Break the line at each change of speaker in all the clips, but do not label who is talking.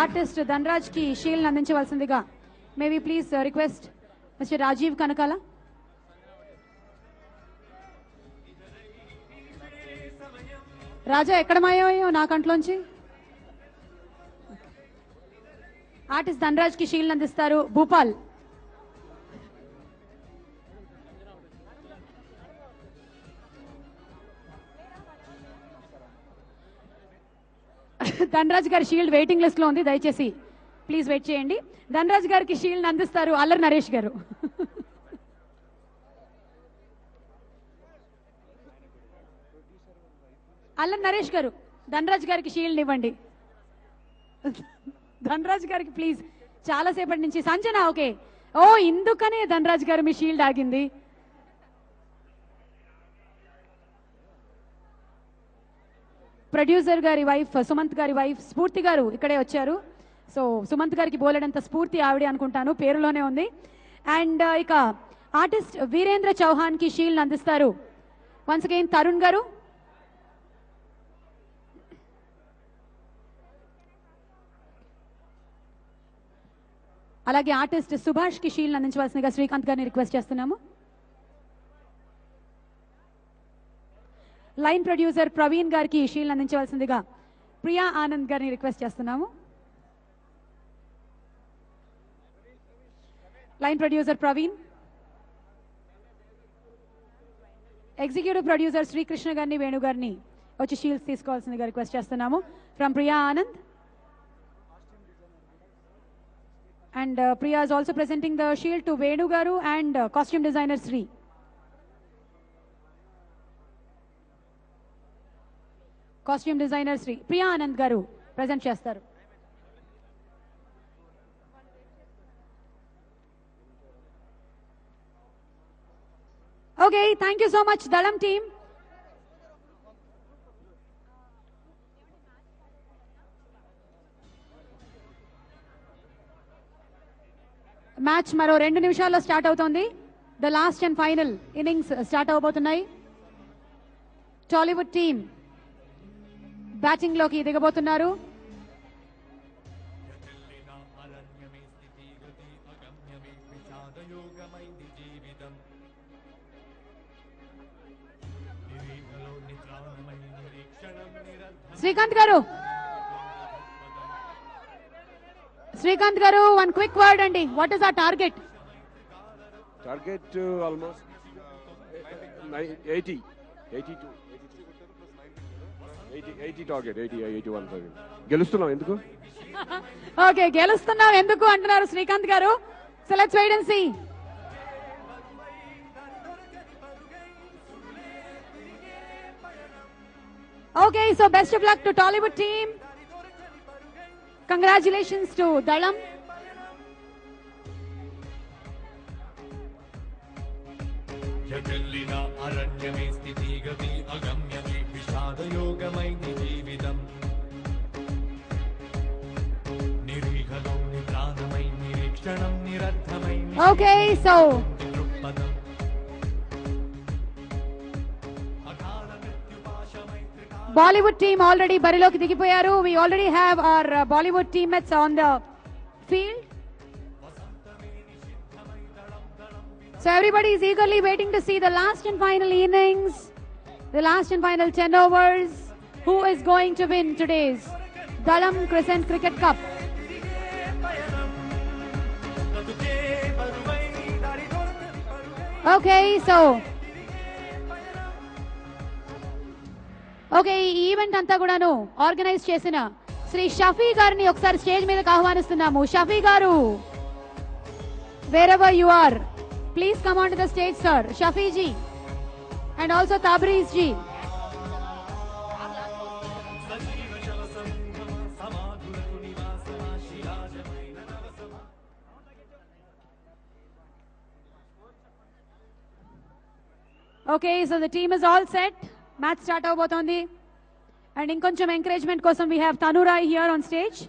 Artist Dhanraj కి shield అందించవలసిందిగా may we please request mister Rajeev Kanakala. రాజా ఎక్కడ మాయమయ్యో నా కంట్లోంచి. ఆర్టిస్ట్ ధనరాజ్ కి షీల్డ్ అందిస్తారు భూపాల్. ధనరాజ్ గారి షీల్డ్ వెయిటింగ్ లిస్ట్ లో ఉంది, దయచేసి ప్లీజ్ వెయిట్ చేయండి. ధనరాజ్ గారికి షీల్డ్ అందిస్తారు అల్లరి నరేష్ గారు. అల్లరి నరేష్ గారు ధనరాజ్ గారికి షీల్డ్ ఇవ్వండి. ధనరాజ్ గారికి ప్లీజ్, చాలా సేపటి నుంచి. సంజన ఓకే, ఓ ఇందుకనే ధనరాజ్ గారు మీ షీల్డ్ ఆగింది. ప్రొడ్యూసర్ గారి వైఫ్ సుమంత్ గారి వైఫ్ స్ఫూర్తి గారు ఇక్కడే వచ్చారు. సో సుమంత్ గారికి బోలెడంత స్ఫూర్తి ఆవిడ అనుకుంటాను, పేరులోనే ఉంది. అండ్ ఇక ఆర్టిస్ట్ వీరేంద్ర చౌహాన్ కి షీల్డ్ అందిస్తారు వన్స్ అగైన్ తరుణ్ గారు. అలాగే ఆర్టిస్ట్ సుభాష్ కి షీల్డ్ అందించవలసిందిగా శ్రీకాంత్ గారిని రిక్వెస్ట్ చేస్తున్నాము. లైన్ ప్రొడ్యూసర్ ప్రవీణ్ గారికి షీల్డ్ అందించవలసిందిగా ప్రియా ఆనంద్ గారిని రిక్వెస్ట్ చేస్తున్నాము. Line producer Praveen, executive producer Srikrishna గారిని వేణు గారిని వచ్చి షీల్డ్స్ తీసుకోవాల్సిందిగా రిక్వెస్ట్ చేస్తున్నాము from Priya Anand. And Priya is also presenting the shield to Venu Garu and costume designer Sri. Costume designer Sri Priya Anand Garu present చేస్తారు. Okay, thank you so much Dalam team. Match మరో 2 నిమిషాల్లో start అవుతోంది. The last and final innings start అవబోతున్నాయి. Tollywood team batting లోకి దిగబోతున్నారు. Srikanth garu, Srikanth garu one quick word అండి. What is our target?
Target almost 80 target 81 target. గెలుస్తున్నాం ఎందుకు?
ఓకే, గెలుస్తున్నాం ఎందుకు అంటున్నారు Srikanth garu. So let's wait and see. Okay, so best of luck to Tollywood team. Congratulations to Dalam.
జగల్లినా అరణ్యమే స్థితి గతి అగమ్యమే విషాద యోగమైంది జీవితం నిరీహలో నిద్రాణమై నిరీక్షణం నిరర్థమై.
Okay, so Bollywood team already bariloki digipoyaru. We already have our Bollywood teammates on the field. So everybody is eagerly waiting to see the last and final innings, the last and final 10 overs. Who is going to win today's Dalam Crescent Cricket Cup? Okay, so okay, ఈ event అంతా కూడాను organise చేసిన శ్రీ షఫీ గారిని ఒకసారి stage మీదకి ఆహ్వానిస్తున్నాము. షఫీ గారు, wherever you are, please come on to the stage, sir. Shafi ji and also Tabriz ji. Okay, so the team is all set. Match start avabothundi. And inkoncham encouragement kosam we have Tanurai here on stage.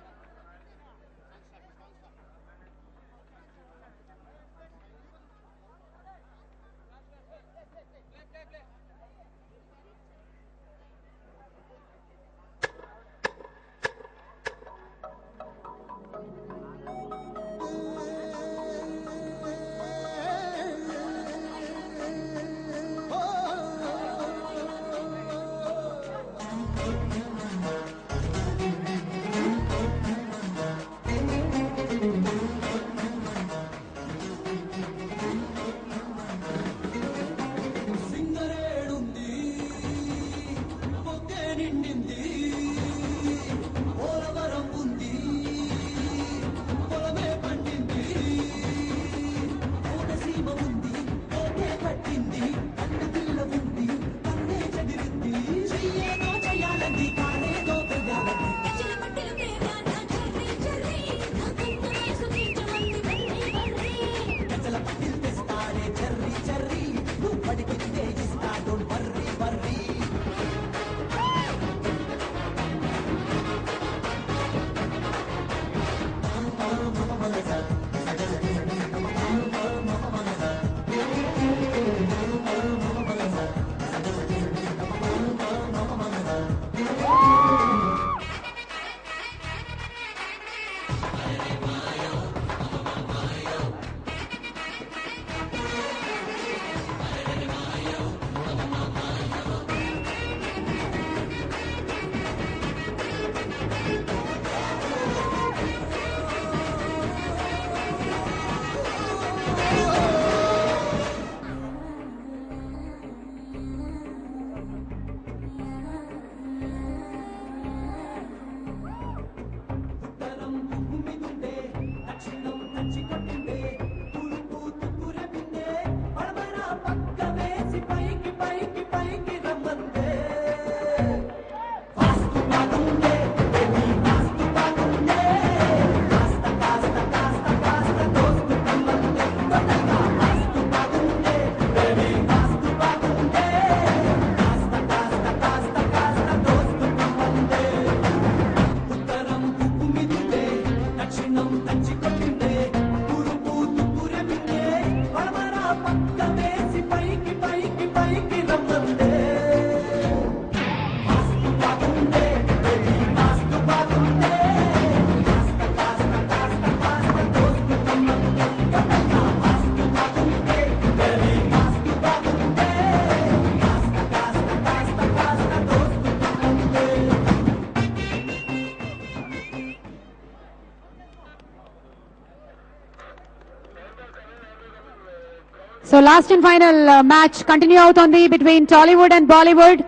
So last and final match continue అవుతోంది between Tollywood and Bollywood.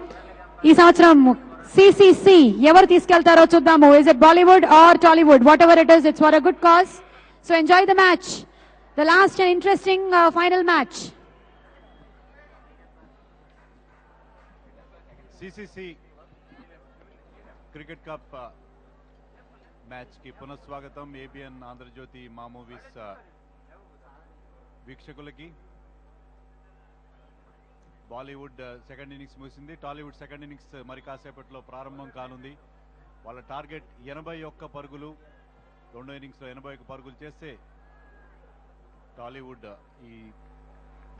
ఈ సంవత్సరం CCC ఎవరు తీసుకెళ్తారో చూద్దాము. Is it Bollywood or Tollywood? Whatever it is, it's for a good cause. So enjoy the match, the last and interesting final match.
CCC cricket cup match కి పునఃస్వాగతం. ABN Andhrajyothy మా movies వీక్షకులకి. Bollywood second innings ముగిసింది, Tollywood second innings మరి కాసేపట్లో ప్రారంభం కానుంది. వాళ్ళ టార్గెట్ 81 పరుగులు. రెండో ఇన్నింగ్స్లో 81 పరుగులు చేస్తే టాలీవుడ్ ఈ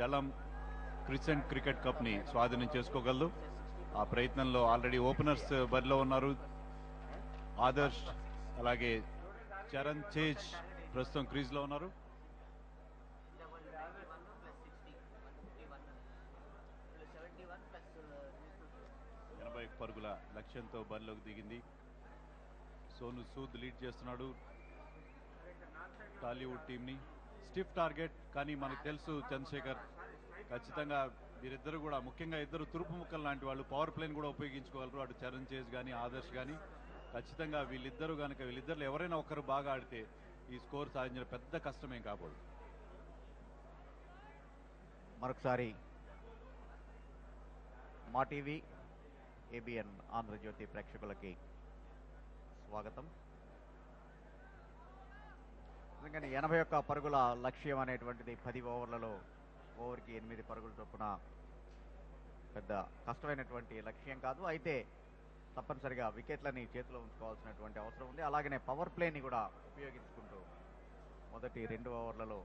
దళం క్రిసెంట్ క్రికెట్ కప్ని స్వాధీనం చేసుకోగలదు. ఆ ప్రయత్నంలో ఆల్రెడీ ఓపెనర్స్ బరిలో ఉన్నారు. ఆదర్శ్ అలాగే చరణ్ తేజ్ ప్రస్తుతం క్రీజ్లో ఉన్నారు. పరుగుల లక్ష్యంతో బరిలోకి దిగింది. సోను సూద్ లీడ్ చేస్తున్నాడు టాలీవుడ్ టీంని. స్టిఫ్ టార్గెట్, కానీ మనకు తెలుసు చంద్రశేఖర్ ఖచ్చితంగా వీరిద్దరు కూడా, ముఖ్యంగా ఇద్దరు తురుపు ముక్కలు లాంటి వాళ్ళు, పవర్ ప్లేని కూడా ఉపయోగించుకోగలరు. అటు చరణ్ తేజ్ కానీ ఆదర్శ్ కానీ ఖచ్చితంగా వీళ్ళిద్దరూ కనుక, వీళ్ళిద్దరు ఎవరైనా ఒకరు బాగా ఆడితే ఈ స్కోర్ సాధించిన పెద్ద కష్టమేం కాబోదు.
మరొకసారి మా టీవీ ఏబిఎన్ ఆంధ్రజ్యోతి ప్రేక్షకులకి స్వాగతం. ఎందుకని 81 పరుగుల లక్ష్యం అనేటువంటిది 10 ఓవర్లలో ఓవర్కి 8 పరుగుల చొప్పున పెద్ద కష్టమైనటువంటి లక్ష్యం కాదు. అయితే తప్పనిసరిగా వికెట్లని చేతిలో ఉంచుకోవాల్సినటువంటి అవసరం ఉంది. అలాగనే పవర్ ప్లేని కూడా ఉపయోగించుకుంటూ మొదటి 2 ఓవర్లలో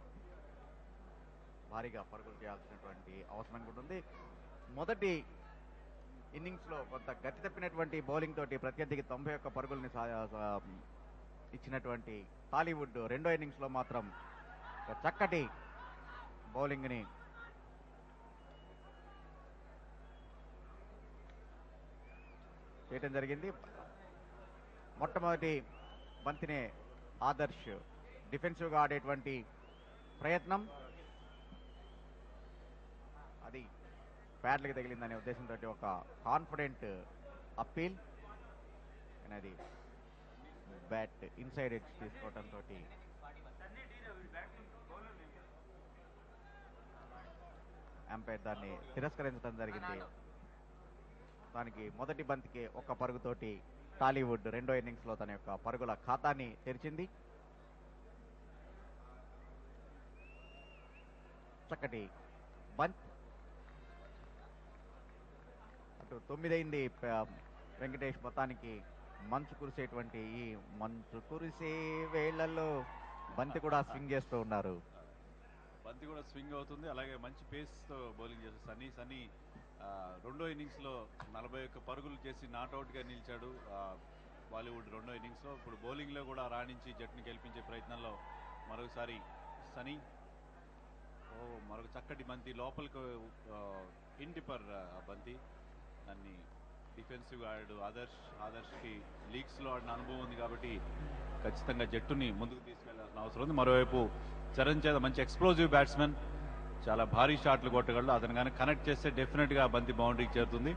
భారీగా పరుగులు చేయాల్సినటువంటి అవసరం కూడా ఉంది. మొదటి ఇన్నింగ్స్లో కొంత గతి తప్పినటువంటి బౌలింగ్ తోటి ప్రత్యర్థికి 91 పరుగుల్ని ఇచ్చినటువంటి టాలీవుడ్ రెండో ఇన్నింగ్స్లో మాత్రం చక్కటి బౌలింగ్ని చేయటం జరిగింది. మొట్టమొదటి బంతినే ఆదర్శ్ డిఫెన్సివ్గా ఆడేటువంటి ప్రయత్నం, అది ప్యాడ్లకి తగిలిందనే ఉద్దేశంతో ఒక కాన్ఫిడెంట్ అప్పీల్. అది బ్యాట్ ఇన్సైడ్ ఎడ్జ్ తీసుకోవడంతో అంపైర్ దాన్ని తిరస్కరించడం జరిగింది. దానికి మొదటి బంతికి 1 పరుగుతోటి టాలీవుడ్ రెండో ఇన్నింగ్స్లో తన యొక్క పరుగుల ఖాతాని తెరిచింది. చక్కటి బంత్. అటు 9 అయింది వెంకటేష్. మొత్తానికి మంచు కురిసేటువంటి ఈ మంచు కురిసే వేళల్లో బంతి కూడా స్వింగ్ చేస్తూ ఉన్నారు.
బంతి కూడా స్వింగ్ అవుతుంది. అలాగే మంచి పేస్తో బౌలింగ్ చేస్తారు సన్నీ. రెండో ఇన్నింగ్స్లో 41 పరుగులు చేసి నాట్అవుట్గా నిలిచాడు బాలీవుడ్ రెండో ఇన్నింగ్స్లో. ఇప్పుడు బౌలింగ్లో కూడా రాణించి జట్టుని గెలిపించే ప్రయత్నంలో మరొకసారి సన్నీ. మరొక చక్కటి బంతి లోపలికి ఇంటిపర్ బంతి. దాన్ని డిఫెన్సివ్గా ఆడాడు ఆదర్శ్కి లీగ్స్లో ఆడిన అనుభవం ఉంది కాబట్టి ఖచ్చితంగా జట్టుని ముందుకు తీసుకెళ్లాల్సిన అవసరం ఉంది. మరోవైపు చరణ్ చేత మంచి ఎక్స్ప్లోజివ్ బ్యాట్స్మెన్, చాలా భారీ షాట్లు కొట్టగలడు. అతను కానీ కనెక్ట్ చేస్తే డెఫినెట్గా బంతి బౌండరీకి చేరుతుంది.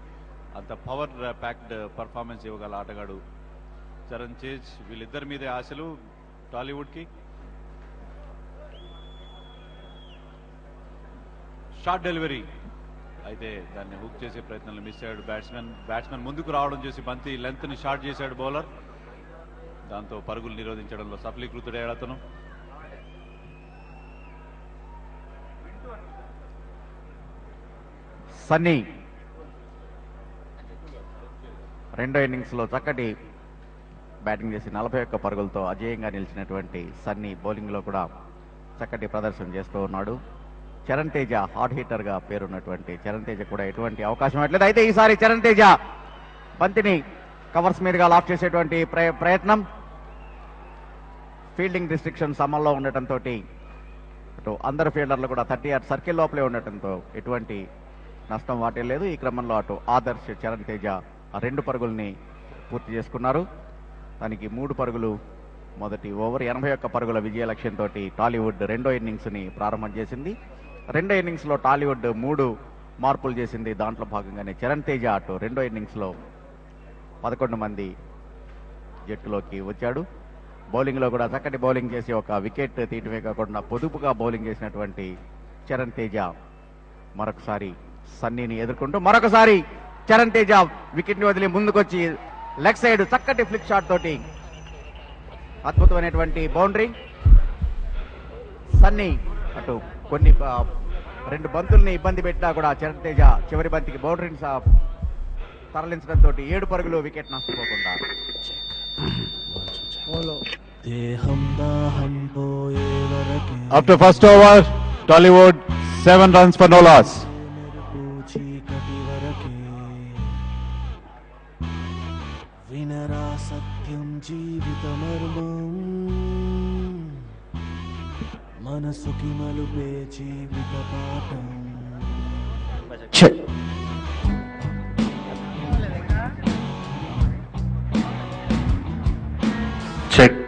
అంత పవర్ ప్యాక్డ్ పర్ఫార్మెన్స్ ఇవ్వగల ఆటగాడు చరణ్ చేజ్. వీళ్ళిద్దరి మీదే ఆశలు టాలీవుడ్కి. షార్ట్ డెలివరీ అయితే దాన్ని హుక్ చేసే ప్రయత్నంలో మిస్ అయ్యాడు బ్యాట్స్మెన్ ముందుకు రావడం చేసి బంతి లెంత్ని షార్ట్ చేశాడు బౌలర్. దాంతో పరుగులు నిరోధించడంలో సఫలీకృతుడయ్యాడు అతను.
సన్నీ రెండో ఇన్నింగ్స్ లో చక్కటి బ్యాటింగ్ చేసి 41 పరుగులతో అజేయంగా నిలిచినటువంటి సన్నీ బౌలింగ్ లో కూడా చక్కటి ప్రదర్శన చేస్తూ ఉన్నాడు. చరణ్ తేజ హాట్ హీటర్ గా పేరున్నటువంటి చరణ్ తేజ కూడా ఎటువంటి అవకాశం ఇవ్వట్లేదు. అయితే ఈసారి చరణ్ తేజ బంతిని కవర్స్ మీదుగా లాఫ్ చేసేటువంటి ప్రయత్నం. ఫీల్డింగ్ రిస్ట్రిక్షన్స్ అమల్లో ఉండటంతో అటు అందరు ఫీల్డర్లు కూడా 30 యార్డ్ సర్కిల్ లోపలే ఉండటంతో ఎటువంటి నష్టం వాటిల్లేదు. ఈ క్రమంలో అటు ఆదర్శ్ చరణ్ తేజ 2 పరుగుల్ని పూర్తి చేసుకున్నారు. దానికి 3 పరుగులు మొదటి ఓవర్. 81 పరుగుల విజయ లక్ష్యంతో టాలీవుడ్ రెండో ఇన్నింగ్స్ ని ప్రారంభం చేసింది. రెండో ఇన్నింగ్స్ లో టాలీవుడ్ 3 మార్పులు చేసింది. దాంట్లో భాగంగానే చరణ్ తేజ అటు రెండో ఇన్నింగ్స్ లో 11 మంది జట్టులోకి వచ్చాడు. బౌలింగ్ లో కూడా చక్కటి బౌలింగ్ చేసి ఒక వికెట్ తీయటమే కాకుండా పొదుపుగా బౌలింగ్ చేసినటువంటి చరణ్ తేజ మరొకసారి సన్నీని ఎదుర్కొంటూ మరొకసారి చరణ్ తేజ వికెట్ ని వదిలి ముందుకొచ్చి లెగ్ సైడ్ చక్కటి ఫ్లిక్ షాట్ తోటి అద్భుతమైనటువంటి బౌండరీ. సన్నీ అటు కొన్ని 2 బంతుల్ని ఇబ్బంది పెట్టినా కూడా చరణ్ తేజ చివరి బంతికి బౌండరీని తరలించడంతో 7 పరుగులు వికెట్ నష్టపోకుండా.
After first over, Tollywood 7 runs for no loss.
వినరా సత్యం జీవితమర్మం మనసుకి మలుపే జీవిత పాఠం.
చెక్ చెక్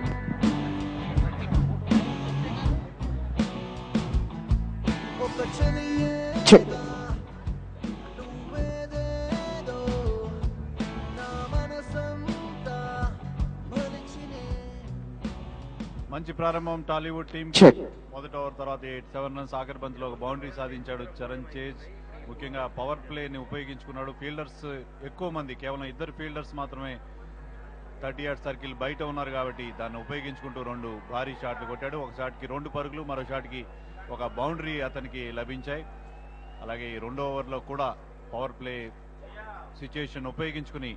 మంచి ప్రారంభం టాలీవుడ్ టీం. మొదటి ఓవర్ తర్వాత 7 రన్స్ ఆఖరి బంతిలో ఒక బౌండరీ సాధించాడు చరణ్ చేజ్. ముఖ్యంగా పవర్ ప్లేని ఉపయోగించుకున్నాడు. ఫీల్డర్స్ ఎక్కువ మంది, కేవలం 2 ఫీల్డర్స్ మాత్రమే 30 యార్డ్ సర్కిల్ బయట ఉన్నారు కాబట్టి దాన్ని ఉపయోగించుకుంటూ 2 భారీ షాట్లు కొట్టాడు. ఒక షాట్కి 2 పరుగులు, మరో షాట్కి ఒక బౌండరీ అతనికి లభించాయి. అలాగే ఈ రెండో ఓవర్లో కూడా పవర్ ప్లే సిచ్యుయేషన్ ఉపయోగించుకుని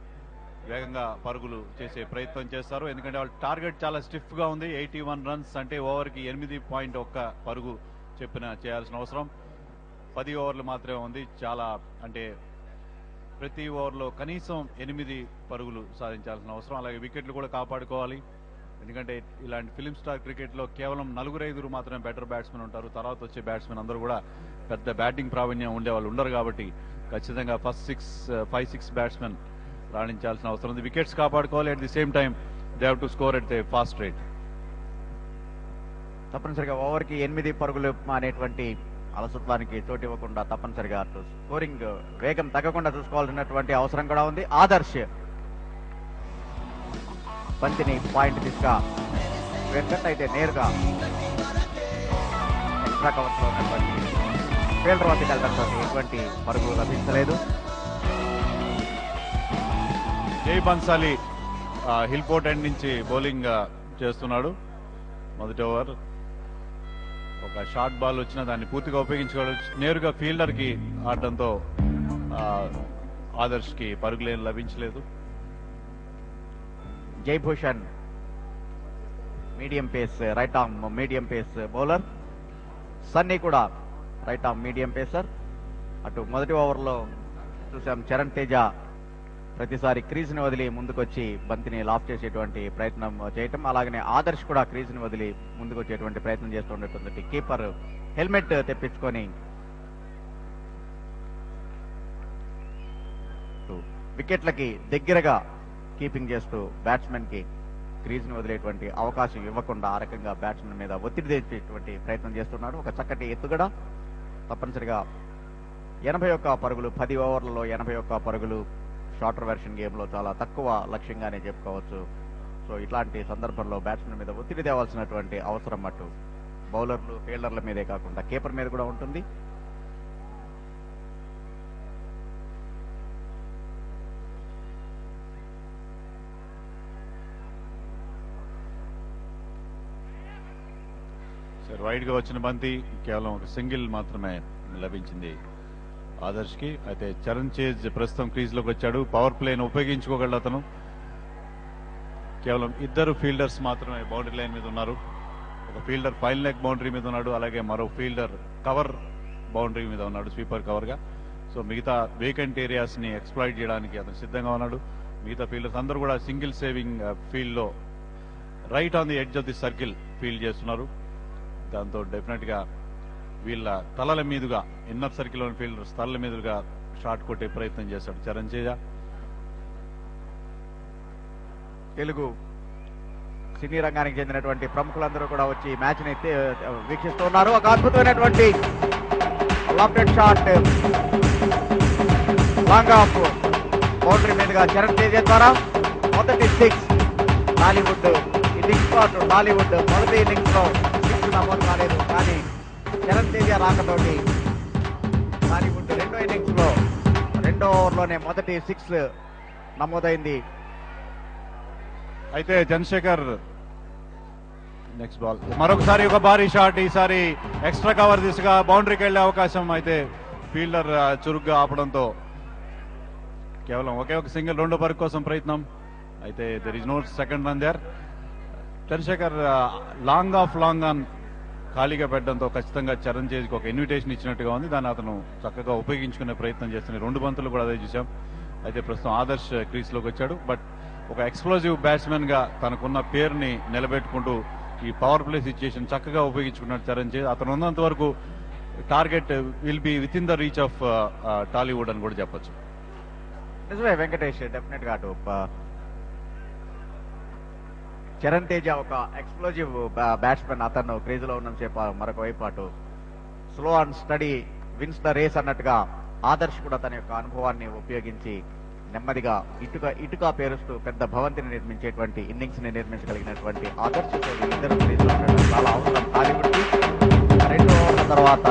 వేగంగా పరుగులు చేసే ప్రయత్నం చేస్తారు. ఎందుకంటే వాళ్ళ టార్గెట్ చాలా స్టిఫ్గా ఉంది. 81 రన్స్ అంటే ఓవర్కి 8.1 పరుగు చెప్పిన చేయాల్సిన అవసరం. 10 ఓవర్లు మాత్రమే ఉంది. చాలా అంటే ప్రతి ఓవర్లో కనీసం 8 పరుగులు సాధించాల్సిన అవసరం. అలాగే వికెట్లు కూడా కాపాడుకోవాలి. ఎందుకంటే ఇలాంటి ఫిలిం స్టార్ క్రికెట్లో కేవలం 4-5 మాత్రమే బెటర్ బ్యాట్స్మెన్ ఉంటారు. తర్వాత వచ్చే బ్యాట్స్మెన్ అందరూ కూడా పెద్ద బ్యాటింగ్ ప్రావీణ్యం ఉండేవాళ్ళు ఉండరు కాబట్టి ఖచ్చితంగా ఫస్ట్ 5-6 బ్యాట్స్మెన్ రాణించాల్సిన అవసరం ఉంది. వికెట్స్ కాపాడుకోవాలి. At the same time they have to score at the fast rate.
తప్పనిసరిగా ఓవర్కి 8 పరుగులు అనేటువంటి అలసత్వానికి చోటు ఇవ్వకుండా తప్పనిసరిగా స్కోరింగ్ వేగం తగ్గకుండా చూసుకోవాల్సినటువంటి అవసరం కూడా ఉంది. ఆదర్శ్ బంతిని పాయింట్ తీసుగా వెంకట్ అయితే నేరుగా ఎక్స్ట్రా కవర్స్ లో ఉన్నటువంటి ఫీల్డర్ వద్దకు వెళ్ళడంతో ఎటువంటి పరుగులు లభించలేదు.
జై బన్సాలి హిల్ పోర్ట్ ఎండ్ నుంచి బౌలింగ్ చేస్తున్నాడు. మొదటి ఓవర్ ఒక షార్ట్ బాల్ వచ్చినా దాన్ని పూర్తిగా ఉపయోగించుకోవచ్చు. నేరుగా ఫీల్డర్ కి ఆడటంతో ఆదర్శ్ కి పరుగులేం లభించలేదు.
Jaibhushan medium pace right arm medium pace bowler. Sunny కూడా రైట్ ఆర్మ్ మీడియం పేసర్. అటు మొదటి ఓవర్లో చూసాం చరణ్ తేజ ప్రతిసారి క్రీజ్ని వదిలి ముందుకొచ్చి బంతిని లాఫ్ చేసేటువంటి ప్రయత్నం చేయటం, అలాగనే ఆదర్శ్ కూడా క్రీజ్ని వదిలి ముందుకు వచ్చేటువంటి ప్రయత్నం చేస్తుండేటువంటి కీపర్ హెల్మెట్ తెప్పించుకొని వికెట్లకి దగ్గరగా కీపింగ్ చేస్తూ బ్యాట్స్మెన్ కి క్రీజ్ ని వదిలేటువంటి అవకాశం ఇవ్వకుండా ఆ రకంగా బ్యాట్స్మెన్ మీద ఒత్తిడి తెచ్చేటువంటి ప్రయత్నం చేస్తున్నాడు. ఒక చక్కటి ఎత్తుగడ. తప్పనిసరిగా 81 పరుగులు, 10 ఓవర్లలో 81 పరుగులు షార్టర్ వెర్షన్ గేమ్ లో చాలా తక్కువ లక్ష్యంగానే చెప్పుకోవచ్చు. సో ఇట్లాంటి సందర్భంలో బ్యాట్స్మెన్ మీద ఒత్తిడి తేవాల్సినటువంటి అవసరం అటు బౌలర్లు ఫీల్డర్ల మీదే కాకుండా కీపర్ మీద కూడా ఉంటుంది.
వైడ్ గా వచ్చిన బంతి కేవలం ఒక సింగిల్ మాత్రమే లభించింది ఆదర్శ్ కి. అయితే చరణ్ చేజ్ ప్రస్తుతం క్రీజ్ లోకి వచ్చాడు. పవర్ ప్లేను ఉపయోగించుకోగలడు అతను. కేవలం 2 ఫీల్డర్స్ మాత్రమే బౌండరీ లైన్ మీద ఉన్నారు. ఒక ఫీల్డర్ ఫైన్ లెగ్ బౌండరీ మీద ఉన్నాడు, అలాగే మరో ఫీల్డర్ కవర్ బౌండరీ మీద ఉన్నాడు, స్వీపర్ కవర్ గా. సో మిగతా వేకెంట్ ఏరియాస్ ని ఎక్స్ప్లాయిట్ చేయడానికి అతను సిద్ధంగా ఉన్నాడు. మిగతా ఫీల్డర్స్ అందరూ కూడా సింగిల్ సేవింగ్ ఫీల్డ్ లో right on the edge of the circle field చేస్తున్నారు. దాంతో డెఫినెట్ గా వీళ్ళ తలల మీదుగా ఇన్నర్ సర్కిల్లోని ఫీల్డర్స్ తలల మీదుగా షాట్ కొట్టే ప్రయత్నం చేశాడు చరణ్ తేజ.
తెలుగు సినీ రంగానికి చెందినటువంటి ప్రముఖులందరూ కూడా వచ్చి మ్యాచ్ ని వీక్షిస్తున్నారు. ఒక అద్భుతమైనటువంటి లాఫ్టెడ్ షాట్ లాంగ్ ఆఫ్ బౌండరీ మీదుగా చరణ్ తేజ ద్వారా మొదటి 6. టాలీవుడ్ ఇన్నింగ్స్ పాటు టాలీవుడ్ మొదటి ఇన్నింగ్స్ లో 6 నమోదు కాలేదు, కానీ చరణ్ తేజ రాకతోటి టాలీవుడ్ రెండో ఇన్నింగ్స్ లో 2వ ఓవర్లోనే మొదటి 6 నమోదైంది.
అయితే చంద్రశేఖర్ నెక్స్ట్ బాల్ మరొకసారి ఒక భారీ షాట్. ఈసారి ఎక్స్ట్రా కవర్ దిశగా బౌండరీకి వెళ్లే అవకాశం. అయితే ఫీల్డర్ చురుగ్గా ఆపడంతో కేవలం ఒకే ఒక సింగిల్ 2వ పరుగు కోసం ప్రయత్నం. అయితే there is no second run there. Chandrashekar long on ఖాళీగా పెట్టడంతో ఖచ్చితంగా చరణ్ చేజ్కి ఒక ఇన్విటేషన్ ఇచ్చినట్టుగా ఉంది. దాన్ని అతను చక్కగా ఉపయోగించుకునే ప్రయత్నం చేస్తున్నాయి. 2 బంతులు కూడా అదే చూసాం. అయితే ప్రస్తుతం ఆదర్శ్ క్రీజ్ లోకి వచ్చాడు. బట్ ఒక ఎక్స్ప్లోజివ్ బ్యాట్స్మెన్ గా తనకున్న పేరుని నిలబెట్టుకుంటూ ఈ పవర్ ప్లే సిచ్యుయేషన్ చక్కగా ఉపయోగించుకున్నాడు చరణ్ చేజ్. అతను ఉన్నంత వరకు target will be with in the reach of Tollywood అని కూడా చెప్పొచ్చు.
నిజమే వెంకటేష్, డెఫినెట్ గా అటు చరణ్ తేజ ఒక ఎక్స్ప్లోజివ్ బ్యాట్స్మెన్. అతను క్రీజ్ లో ఉన్నంతసేపు మరొక వైపు అటు slow and steady wins the race అన్నట్టుగా ఆదర్శ్ కూడా తన యొక్క అనుభవాన్ని ఉపయోగించి నెమ్మదిగా ఇటుక పేరుస్తూ పెద్ద భవంతిని నిర్మించేటువంటి ఇన్నింగ్స్ ని నిర్మించగలిగినటువంటి ఆదర్శ్ ఇద్దరు క్రీజ్ లో ఉండడం చాలా అవసరం టాలీవుడ్ కి. 2 ఓవర్ల తర్వాత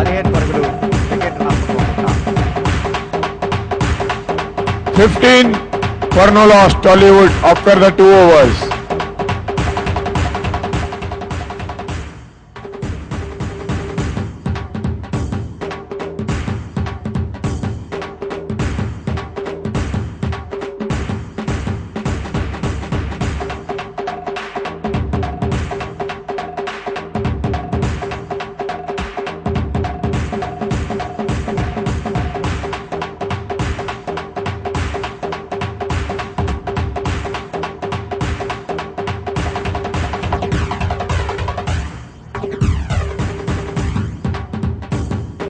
15 పరుగులు వికెట్ నష్టపోకుండా
15 for no loss Tollywood after the 2 overs.